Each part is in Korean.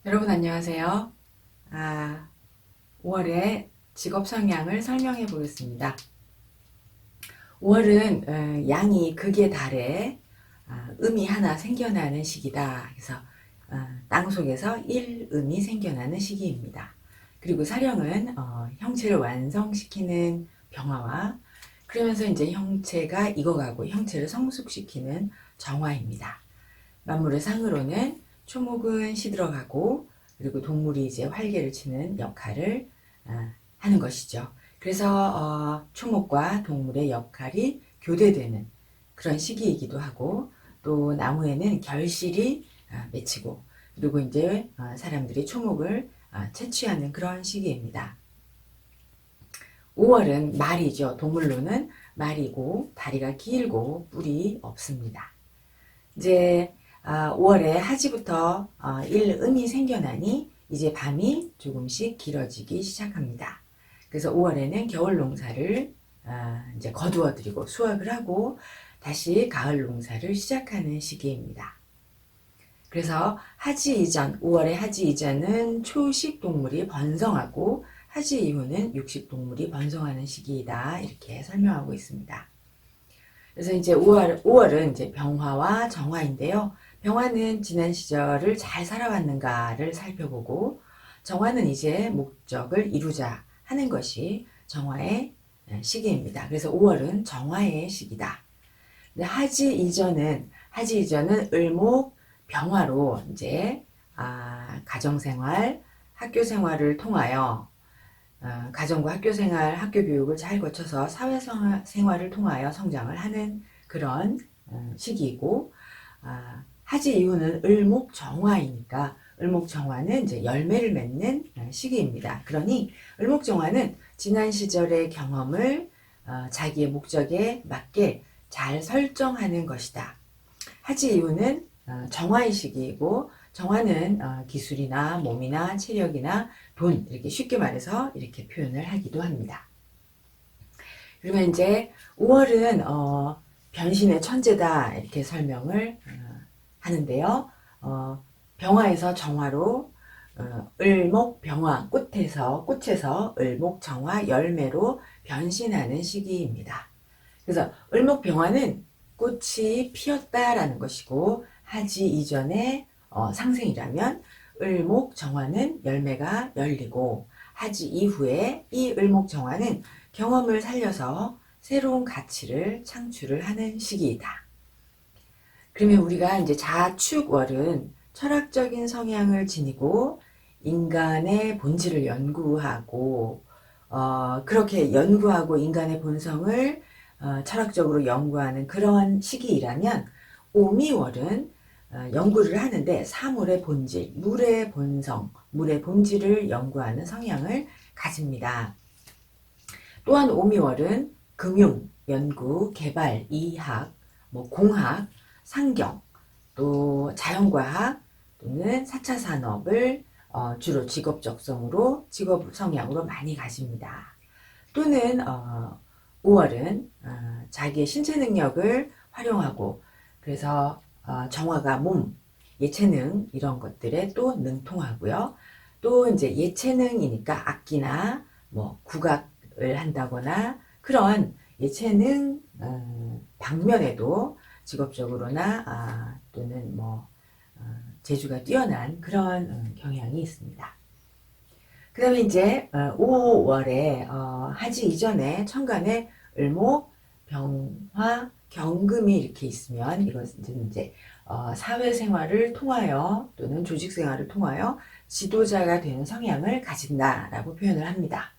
여러분 안녕하세요. 5월의 직업 성향을 설명해 보겠습니다. 5월은 양이 극에 달해 음이 하나 생겨나는 시기다. 그래서 땅 속에서 1음이 생겨나는 시기입니다. 그리고 사령은 형체를 완성시키는 병화와 그러면서 이제 형체가 익어가고 형체를 성숙시키는 정화입니다. 만물의 상으로는 초목은 시들어가고 그리고 동물이 이제 활개를 치는 역할을 하는 것이죠. 그래서 초목과 동물의 역할이 교대되는 그런 시기이기도 하고 또 나무에는 결실이 맺히고 그리고 이제 사람들이 초목을 채취하는 그런 시기입니다. 5월은 말이죠. 동물로는 말이고 다리가 길고 뿔이 없습니다. 이제 5월에 하지부터 1음이 생겨나니 이제 밤이 조금씩 길어지기 시작합니다. 그래서 5월에는 겨울 농사를 이제 거두어 드리고 수확을 하고 다시 가을 농사를 시작하는 시기입니다. 그래서 하지 이전, 5월의 하지 이전은 초식 동물이 번성하고 하지 이후는 육식 동물이 번성하는 시기이다. 이렇게 설명하고 있습니다. 그래서 이제 5월은 이제 병화와 정화인데요. 병화는 지난 시절을 잘 살아왔는가를 살펴보고 정화는 이제 목적을 이루자 하는 것이 정화의 시기입니다. 그래서 5월은 정화의 시기다. 하지 이전은 을목 병화로 이제 가정생활, 학교생활을 통하여 가정과 학교생활, 학교교육을 잘 거쳐서 사회생활을 통하여 성장을 하는 그런 시기이고 하지 이후는 을목정화이니까 을목정화는 이제 열매를 맺는 시기입니다. 그러니 을목정화는 지난 시절의 경험을 자기의 목적에 맞게 잘 설정하는 것이다. 하지 이후는 정화의 시기이고 정화는 기술이나 몸이나 체력이나 돈 이렇게 쉽게 말해서 이렇게 표현을 하기도 합니다. 그러면 이제 5월은 변신의 천재다 이렇게 설명을 하는데요. 병화에서 정화로 을목 병화 꽃에서 을목 정화 열매로 변신하는 시기입니다. 그래서 을목 병화는 꽃이 피었다라는 것이고 하지 이전에 상생이라면 을목 정화는 열매가 열리고 하지 이후에 이 을목 정화는 경험을 살려서 새로운 가치를 창출을 하는 시기이다. 그러면 우리가 이제 자축월은 철학적인 성향을 지니고 인간의 본질을 연구하고 그렇게 연구하고 인간의 본성을 철학적으로 연구하는 그런 시기이라면 오미월은 연구를 하는데 사물의 본질, 물의 본성, 물의 본질을 연구하는 성향을 가집니다. 또한 오미월은 금융, 연구, 개발, 이학, 공학, 상경, 또 자연과학 또는 4차 산업을 주로 직업 성향으로 많이 가집니다. 또는 5월은 자기의 신체 능력을 활용하고 그래서 정화가 몸, 예체능 이런 것들에 또 능통하고요. 또 이제 예체능이니까 악기나 국악을 한다거나 그런 예체능 방면에도 직업적으로나 또는 재주가 뛰어난 그런 경향이 있습니다. 그 다음에 이제 5월에 하지 이전에 천간에 을목, 병화, 경금이 이렇게 있으면 이것은 이제 사회생활을 통하여 또는 조직생활을 통하여 지도자가 되는 성향을 가진다라고 표현을 합니다.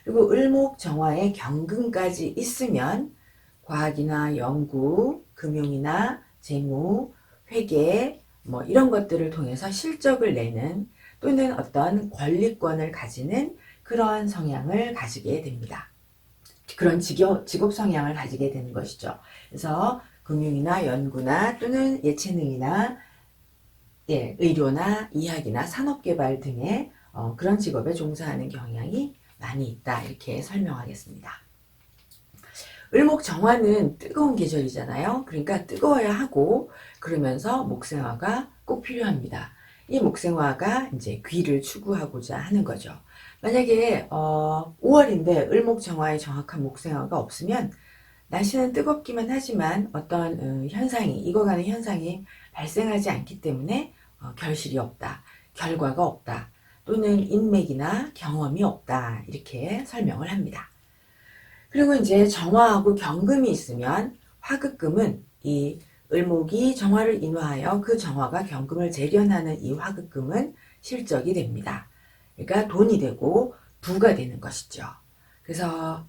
그리고 을목, 정화에 경금까지 있으면 과학이나 연구, 금융이나 재무, 회계 이런 것들을 통해서 실적을 내는 또는 어떤 권리권을 가지는 그런 성향을 가지게 됩니다. 그런 직업 성향을 가지게 되는 것이죠. 그래서 금융이나 연구나 또는 예체능이나 의료나 이학이나 산업개발 등의 그런 직업에 종사하는 경향이 많이 있다 이렇게 설명하겠습니다. 을목정화는 뜨거운 계절이잖아요. 그러니까 뜨거워야 하고 그러면서 목생화가 꼭 필요합니다. 이 목생화가 이제 귀를 추구하고자 하는 거죠. 만약에 5월인데 을목정화의 정확한 목생화가 없으면 날씨는 뜨겁기만 하지만 어떤 현상이 익어가는 현상이 발생하지 않기 때문에 결실이 없다, 결과가 없다, 또는 인맥이나 경험이 없다 이렇게 설명을 합니다. 그리고 이제 정화하고 경금이 있으면 화극금은 이 을목이 정화를 인화하여 그 정화가 경금을 재련하는 이 화극금은 실적이 됩니다. 그러니까 돈이 되고 부가 되는 것이죠. 그래서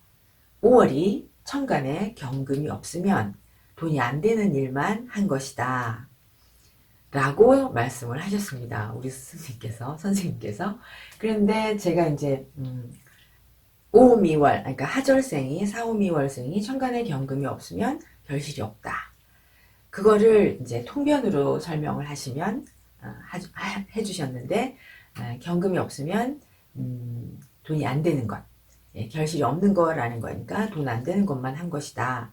5월이 천간에 경금이 없으면 돈이 안 되는 일만 한 것이다 라고 말씀을 하셨습니다. 우리 선생님께서. 그런데 제가 이제 5미월, 그러니까 하절생이 4,5미월생이 천간에 경금이 없으면 결실이 없다. 그거를 이제 통변으로 설명을 하시면 해주셨는데 경금이 없으면 돈이 안 되는 것, 결실이 없는 거라는 거니까 돈 안 되는 것만 한 것이다.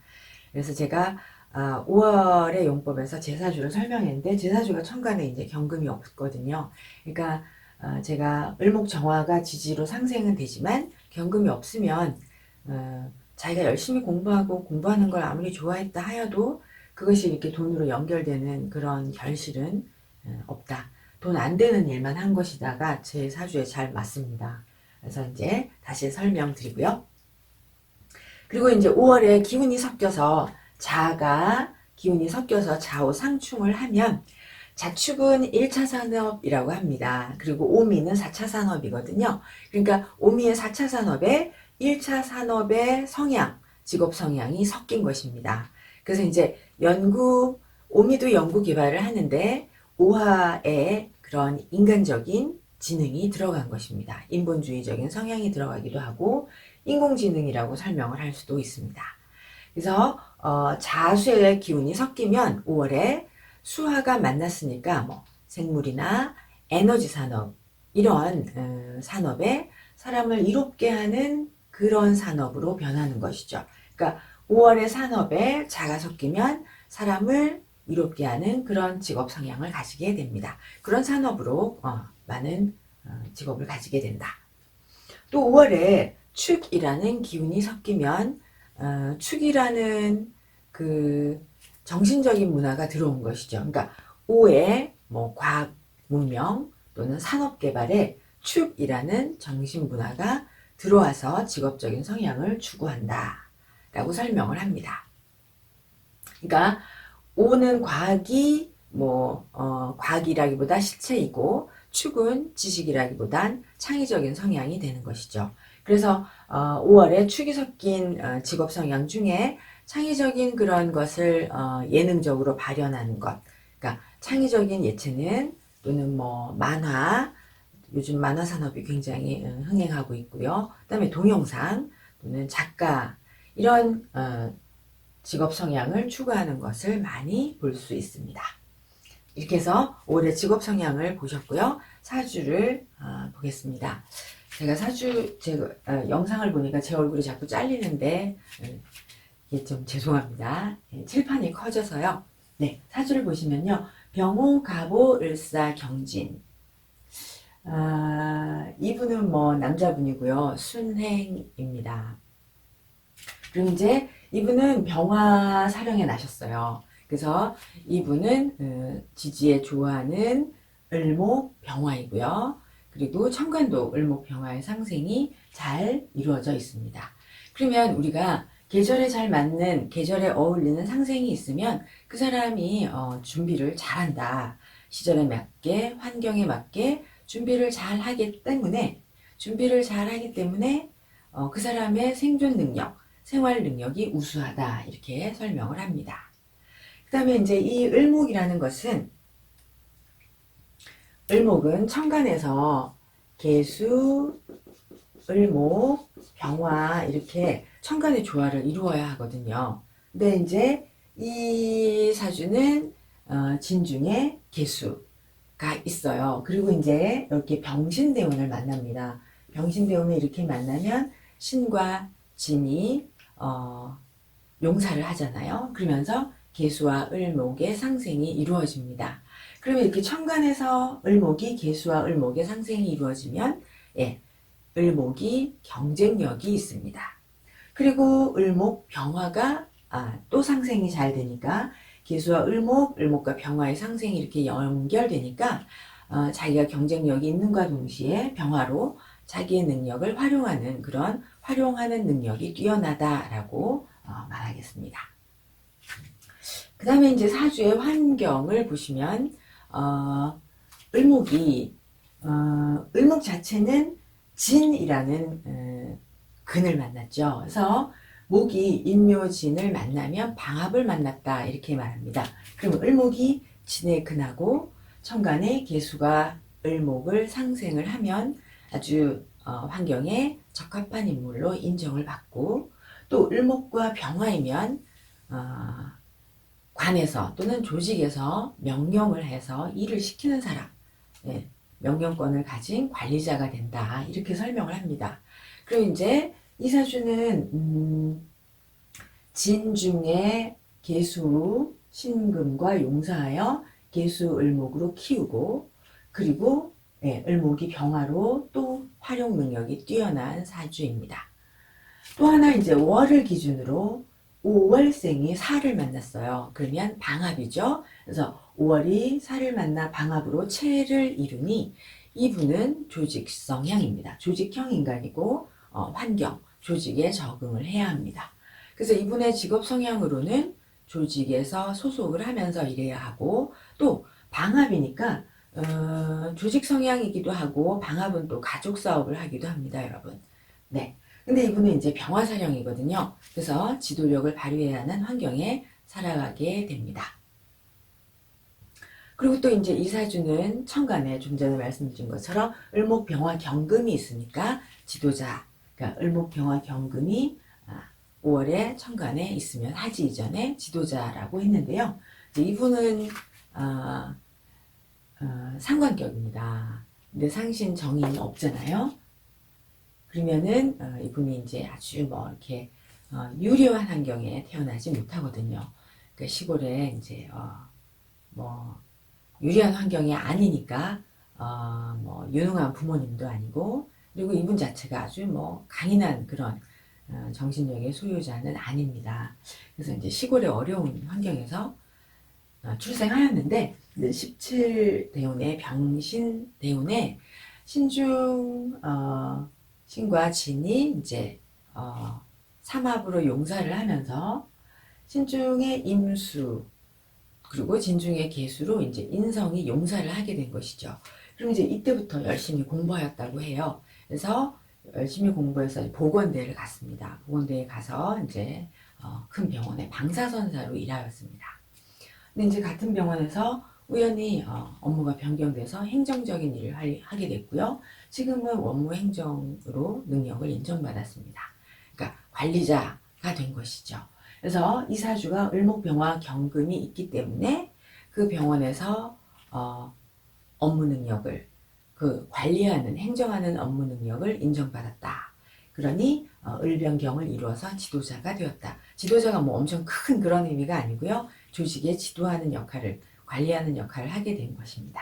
그래서 제가 5월의 용법에서 제사주를 설명했는데 제사주가 천간에 이제 경금이 없거든요. 그러니까 제가 을목정화가 지지로 상생은 되지만 경금이 없으면 자기가 열심히 공부하는 걸 아무리 좋아했다 하여도 그것이 이렇게 돈으로 연결되는 그런 결실은 없다. 돈 안 되는 일만 한 것이다가 제 사주에 잘 맞습니다. 그래서 이제 다시 설명드리고요. 그리고 이제 5월에 기운이 섞여서 기운이 섞여서 좌우상충을 하면 자축은 1차 산업이라고 합니다. 그리고 오미는 4차 산업이거든요. 그러니까 오미의 4차 산업에 1차 산업의 성향, 직업 성향이 섞인 것입니다. 그래서 이제 오미도 연구 개발을 하는데 오화에 그런 인간적인 지능이 들어간 것입니다. 인본주의적인 성향이 들어가기도 하고 인공지능이라고 설명을 할 수도 있습니다. 그래서 자수의 기운이 섞이면 5월에 수화가 만났으니까 뭐 생물이나 에너지 산업 이런 산업에 사람을 이롭게 하는 그런 산업으로 변하는 것이죠. 그러니까 5월의 산업에 자가 섞이면 사람을 이롭게 하는 그런 직업 성향을 가지게 됩니다. 그런 산업으로 많은 직업을 가지게 된다. 또 5월에 축이라는 기운이 섞이면 축이라는 그 정신적인 문화가 들어온 것이죠. 그러니까 5에 뭐 과학 문명 또는 산업 개발에 축이라는 정신 문화가 들어와서 직업적인 성향을 추구한다 라고 설명을 합니다. 그러니까 5는 과학이 과학이라기보다 실체이고 축은 지식이라기보단 창의적인 성향이 되는 것이죠. 그래서 5월에 축이 섞인 직업 성향 중에 창의적인 그런 것을 예능적으로 발현하는 것, 그러니까 창의적인 예체능 또는 뭐 만화, 요즘 만화 산업이 굉장히 흥행하고 있고요. 그다음에 동영상 또는 작가 이런 직업 성향을 추구하는 것을 많이 볼 수 있습니다. 이렇게 해서 올해 직업 성향을 보셨고요. 사주를 보겠습니다. 제가 영상을 보니까 제 얼굴이 자꾸 잘리는데 이게 좀 죄송합니다. 칠판이 커져서요. 네, 사주를 보시면요. 병호, 갑오, 을사, 경진. 이분은 뭐 남자분이고요. 순행입니다. 그리고 이제 이분은 병화 사령에 나셨어요. 그래서 이분은 지지에 좋아하는 을목 병화이고요. 그리고 천간도 을목 병화의 상생이 잘 이루어져 있습니다. 그러면 우리가 계절에 잘 맞는, 계절에 어울리는 상생이 있으면 그 사람이 준비를 잘한다. 시절에 맞게, 환경에 맞게 준비를 잘 하기 때문에 그 사람의 생존 능력, 생활 능력이 우수하다. 이렇게 설명을 합니다. 그 다음에 이제 이 을목이라는 것은 을목은 천간에서 계수, 을목, 병화 이렇게 천간의 조화를 이루어야 하거든요. 근데 이제 이 사주는 진중에 계수가 있어요. 그리고 이제 이렇게 병신대운을 만납니다. 병신대운을 이렇게 만나면 신과 진이 용사를 하잖아요. 그러면서 계수와 을목의 상생이 이루어집니다. 그러면 이렇게 천간에서 을목이 계수와 을목의 상생이 이루어지면 예, 을목이 경쟁력이 있습니다. 그리고 을목 병화가 또 상생이 잘 되니까 계수와 을목, 을목과 병화의 상생이 이렇게 연결되니까 자기가 경쟁력이 있는과 동시에 병화로 자기의 능력을 활용하는 그런 활용하는 능력이 뛰어나다라고 말하겠습니다. 그 다음에 이제 사주의 환경을 보시면 을목이 을목 자체는 진이라는 근을 만났죠. 그래서 목이 인묘진을 만나면 방합을 만났다 이렇게 말합니다. 그럼 을목이 진의 근하고 천간에 계수가 을목을 상생을 하면 아주 환경에 적합한 인물로 인정을 받고 또 을목과 병화이면 관에서 또는 조직에서 명령을 해서 일을 시키는 사람, 예, 명령권을 가진 관리자가 된다 이렇게 설명을 합니다. 그리고 이제 이 사주는 진 중에 계수 신금과 용사하여 계수 을목으로 키우고 그리고 을목이 병화로 또 활용 능력이 뛰어난 사주입니다. 또 하나 이제 월을 기준으로 5월생이 사를 만났어요. 그러면 방합이죠. 그래서 5월이 사를 만나 방합으로 체를 이루니 이분은 조직 성향입니다. 조직형 인간이고 환경, 조직에 적응을 해야 합니다. 그래서 이분의 직업 성향으로는 조직에서 소속을 하면서 일해야 하고 또 방합이니까 조직 성향이기도 하고 방합은 또 가족 사업을 하기도 합니다, 여러분. 네. 근데 이분은 이제 병화사령이거든요. 그래서 지도력을 발휘해야 하는 환경에 살아가게 됩니다. 그리고 또 이제 이 사주는 천간에 좀 전에 말씀드린 것처럼 을목 병화 경금이 있으니까 지도자, 그러니까 을목 병화 경금이 5월에 천간에 있으면 하지 이전에 지도자라고 했는데요. 이분은 상관격입니다. 근데 상신 정인이 없잖아요. 그러면은 이분이 이제 아주 뭐 이렇게 유리한 환경에 태어나지 못하거든요. 그러니까 시골에 이제 뭐 유리한 환경이 아니니까 뭐 유능한 부모님도 아니고 그리고 이분 자체가 아주 뭐 강인한 그런 정신력의 소유자는 아닙니다. 그래서 이제 시골의 어려운 환경에서 출생하였는데 17대운의 병신대운에 신중 신과 진이 이제 삼합으로 용사를 하면서 신중의 임수 그리고 진중의 계수로 이제 인성이 용사를 하게 된 것이죠. 그럼 이제 이때부터 열심히 공부하였다고 해요. 그래서 열심히 공부해서 보건대를 갔습니다. 보건대에 가서 이제 큰 병원에 방사선사로 일하였습니다. 근데 이제 같은 병원에서 우연히 업무가 변경돼서 행정적인 일을 하게 됐고요. 지금은 원무 행정으로 능력을 인정받았습니다. 그러니까 관리자가 된 것이죠. 그래서 이 사주가 을목병화 경금이 있기 때문에 그 병원에서 업무 능력을 관리하는 행정하는 업무 능력을 인정받았다. 그러니 을병경을 이루어서 지도자가 되었다. 지도자가 뭐 엄청 큰 그런 의미가 아니고요. 조직에 지도하는 역할을 관리하는 역할을 하게 된 것입니다.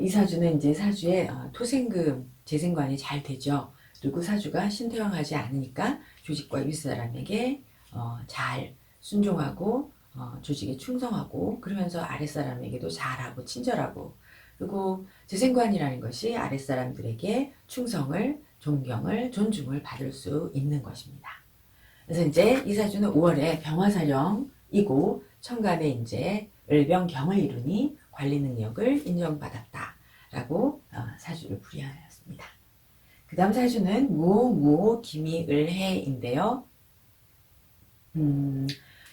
이 사주는 이제 사주에 토생금 재생관이 잘 되죠. 그리고 사주가 신태왕하지 않으니까 조직과 윗사람에게 잘 순종하고 조직에 충성하고 그러면서 아랫사람에게도 잘하고 친절하고 그리고 재생관이라는 것이 아랫사람들에게 충성을 존경을 존중을 받을 수 있는 것입니다. 그래서 이제 이 사주는 5월에 병화사령이고 천간에 이제 을병경을 이루니 관리 능력을 인정받았다라고 사주를 풀이하였습니다. 그 다음 사주는 무오 기미을해인데요.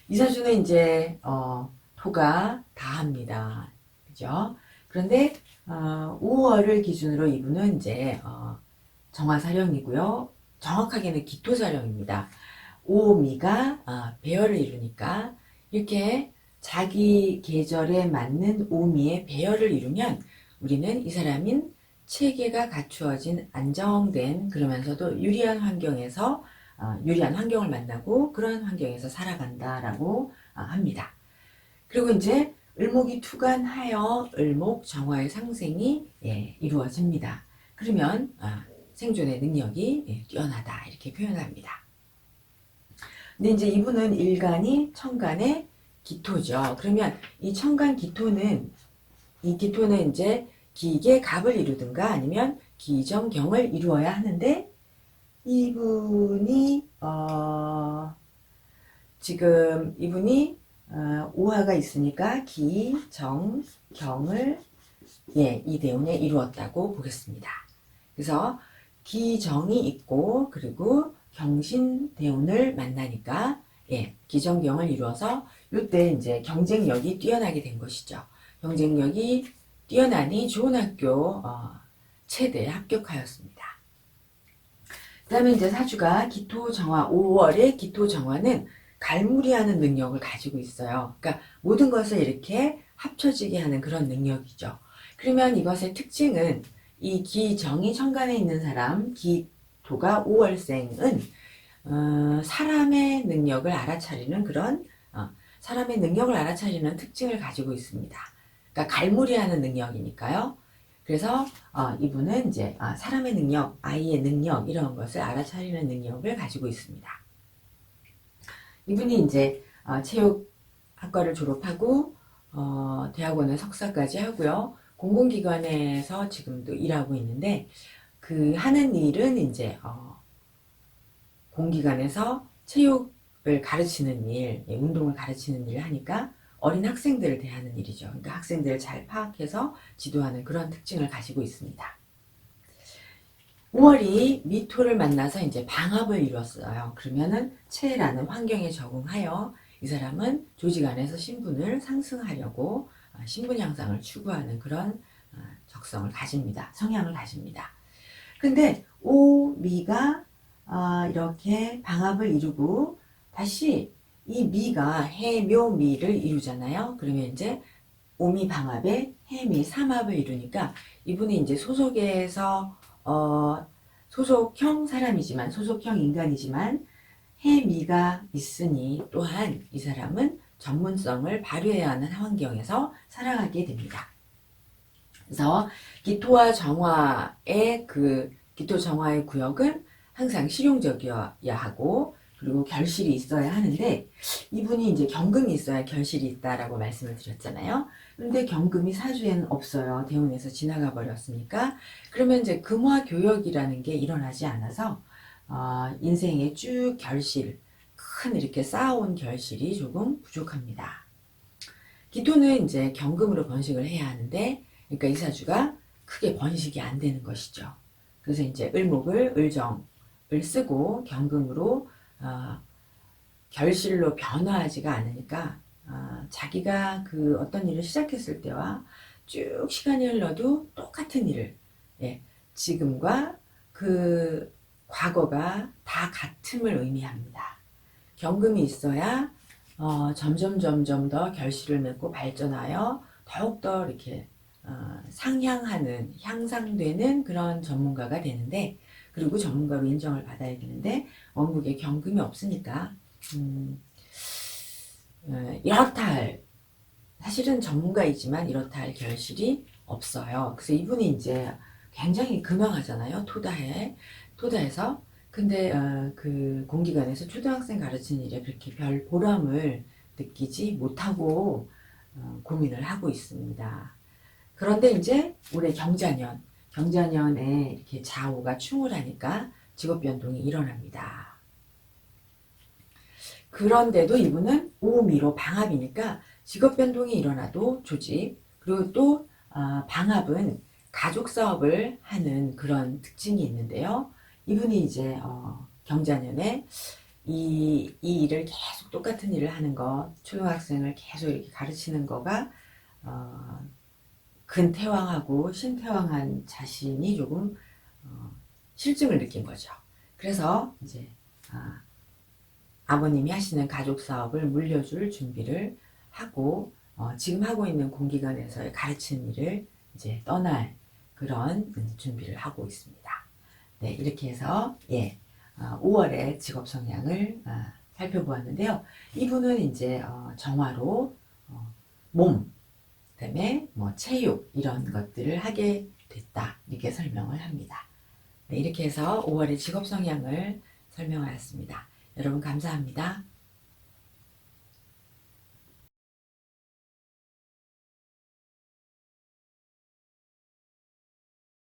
이 사주는 이제 토가 다합니다. 그죠? 그런데 5월을 기준으로 이분은 이제 정화사령이고요. 정확하게는 기토사령입니다. 오미가 배열을 이루니까 이렇게 자기 계절에 맞는 오미의 배열을 이루면 우리는 이 사람인 체계가 갖추어진 안정된 그러면서도 유리한 환경에서 유리한 환경을 만나고 그런 환경에서 살아간다라고 합니다. 그리고 이제 을목이 투간하여 을목 정화의 상생이 이루어집니다. 그러면 생존의 능력이 뛰어나다 이렇게 표현합니다. 근데 이제 이분은 일간이 천간의 기토죠. 그러면 이 천간 기토는 이 기토는 이제 기계 갑을 이루든가 아니면 기정경을 이루어야 하는데 이분이 지금 이분이 오화가 있으니까 기, 정, 경을 이 대운에 이루었다고 보겠습니다. 그래서 기정이 있고 그리고 경신 대운을 만나니까 기정경을 이루어서 이때 이제 경쟁력이 뛰어나게 된 것이죠. 경쟁력이 뛰어나니 좋은 학교 체대에 합격하였습니다. 그 다음에 이제 사주가 기토정화, 5월에 기토정화는 갈무리하는 능력을 가지고 있어요. 그러니까 모든 것을 이렇게 합쳐지게 하는 그런 능력이죠. 그러면 이것의 특징은 이 기정이 천간에 있는 사람, 기토가 5월생은 사람의 능력을 알아차리는 그런 사람의 능력을 알아차리는 특징을 가지고 있습니다. 그러니까 갈무리하는 능력이니까요. 그래서 이분은 이제 사람의 능력, 아이의 능력 이런 것을 알아차리는 능력을 가지고 있습니다. 이분이 이제 체육학과를 졸업하고 대학원에 석사까지 하고요. 공공기관에서 지금도 일하고 있는데 그 하는 일은 이제 공기관에서 체육을 가르치는 일, 운동을 가르치는 일을 하니까 어린 학생들을 대하는 일이죠. 그러니까 학생들을 잘 파악해서 지도하는 그런 특징을 가지고 있습니다. 5월이 미토를 만나서 이제 방합을 이뤘어요. 그러면은 체라는 환경에 적응하여 이 사람은 조직 안에서 신분을 상승하려고 신분 향상을 추구하는 그런 적성을 가집니다. 성향을 가집니다. 근데 오미가 이렇게 방합을 이루고 다시 이 미가 해묘미를 이루잖아요. 그러면 이제 오미 방합에 해미 삼합을 이루니까 이분이 이제 소속에서 소속형 사람이지만 소속형 인간이지만 해미가 있으니 또한 이 사람은 전문성을 발휘해야 하는 환경에서 살아가게 됩니다. 그래서 기토와 정화의 기토 정화의 구역은 항상 실용적이어야 하고 그리고 결실이 있어야 하는데 이분이 이제 경금이 있어야 결실이 있다라고 말씀을 드렸잖아요. 그런데 경금이 사주에는 없어요. 대운에서 지나가 버렸으니까 그러면 이제 금화 교역이라는 게 일어나지 않아서 인생의 쭉 결실 큰 이렇게 쌓아온 결실이 조금 부족합니다. 기토는 이제 경금으로 번식을 해야 하는데 그러니까 이 사주가 크게 번식이 안 되는 것이죠. 그래서 이제 을목을 을정을 쓰고 경금으로 결실로 변화하지가 않으니까 자기가 그 어떤 일을 시작했을 때와 쭉 시간이 흘러도 똑같은 일을 지금과 그 과거가 다 같음을 의미합니다. 경금이 있어야 점점 더 결실을 맺고 발전하여 더욱더 이렇게 상향하는 향상되는 그런 전문가가 되는데 그리고 전문가로 인정을 받아야 되는데 원국에 경금이 없으니까 이렇다 할 사실은 전문가이지만 이렇다 할 결실이 없어요. 그래서 이분이 이제 굉장히 근황하잖아요. 토다해서 근데 그 공기관에서 초등학생 가르치는 일에 그렇게 별 보람을 느끼지 못하고 고민을 하고 있습니다. 그런데 이제 올해 경자년에 이렇게 좌우가 충돌하니까 직업 변동이 일어납니다. 그런데도 이분은 오미로 방합이니까 직업 변동이 일어나도 조직 그리고 또 방합은 가족 사업을 하는 그런 특징이 있는데요. 이분이 이제 경자년에 이 일을 계속 똑같은 일을 하는 거 초등학생을 계속 이렇게 가르치는 거가 근태왕하고 신태왕한 자신이 조금 실증을 느낀 거죠. 그래서 이제 아버님이 하시는 가족 사업을 물려줄 준비를 하고 지금 하고 있는 공기관에서의 가르치는 일을 이제 떠날 그런 준비를 하고 있습니다. 네, 이렇게 해서 5월의 직업 성향을 살펴보았는데요. 이분은 이제 정화로 몸, 그다음에 뭐 체육 이런 것들을 하게 됐다. 이렇게 설명을 합니다. 네, 이렇게 해서 5월의 직업 성향을 설명하였습니다. 여러분 감사합니다.